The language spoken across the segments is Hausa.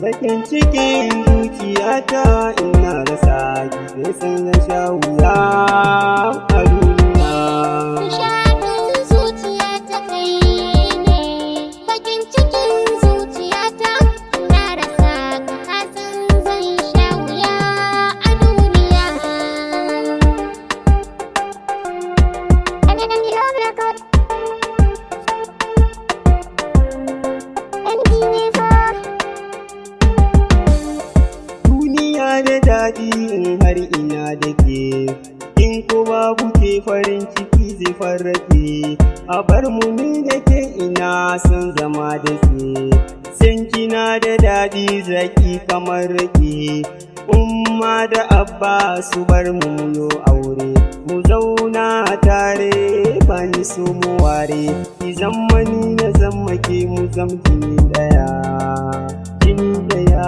Bakin cikin zuciyata ina rasa ki sai san zan sha wuya a duniya. Nishadin zuciyata kai ne, bakin cikin zuciyata ina rasa ka san zan sha wuya a duniya. Da daɗi in har ina da ke, in ko babu ke farin ciki zai farrake. A bar mu ni da ke ina son zama da ke, san kina da daɗi zaki kamar rake. Umma da abba su bar mu yo aure, mu zauna tare ba ni so mu ware. Ki zama ni na zama ke mu zam jini ɗaya, jini ɗaya.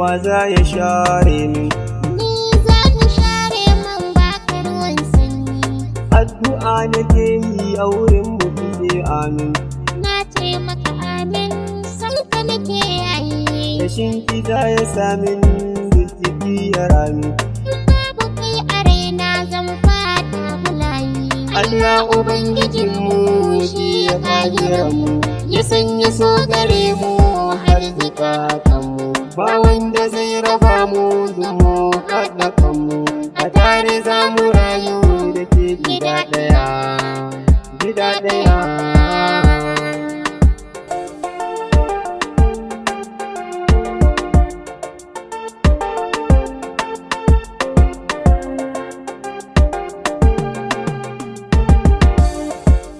Wa za ya share min? Ni za ka share min baka ruwan sanyi. Addu'a nake yi a wurin mu kije amin. Na ce maka amin, san ka nake yayi. Rashin ki za ya samin jiki ya rami. Babu kai a raina zan fata bulayi. Allah Ubangijinmu shi ya kagire mu, ya sanya so gare mu har zikatanmu. Ba wanda zai raba mu zumu haɗa kanmu, a tare za mu rayu da ke gida ɗaya, gida ɗaya.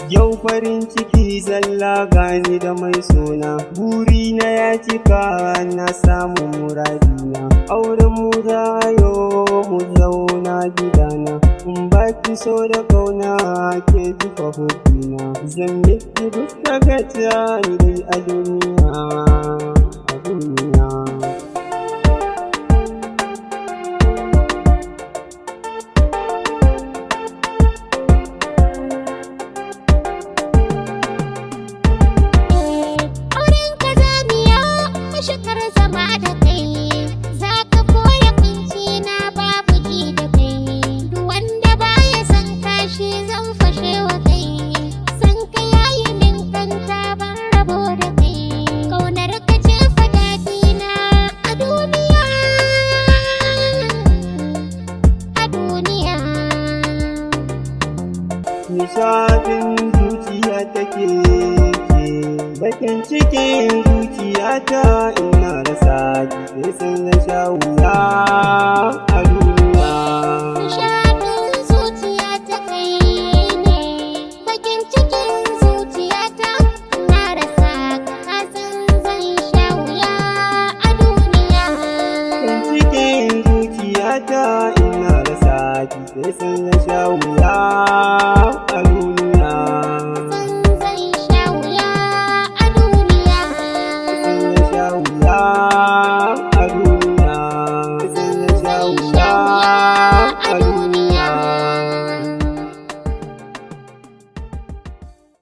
Yau farin ciki zalla gani da mai suna, buri na ya cika na samu muradina. Auren mu za yo mu zauna gidana, in baki so da kauna ke jifa hudina. Zan miki duk daga dai a duniya, a duniya. Shekar zama da kai, za ka koya kunci na babu ji da kai. Duk wanda baya san kashi zan fashe wa kai, san ka yayi min kanta ban rabo da kai. Kaunar ka ce fadadina a duniya, a duniya. Nishadin zuciya take, bakin cikin zuciyata ina rasa ki sai sun sha wuya a duniya. Nishaɗin zuciya ta kai ne, bakin cikin zuciya ta na rasa ka san zan sha wuya a duniya. Cikin zuciyata ina rasa ki sai sun sha wuya a duniya.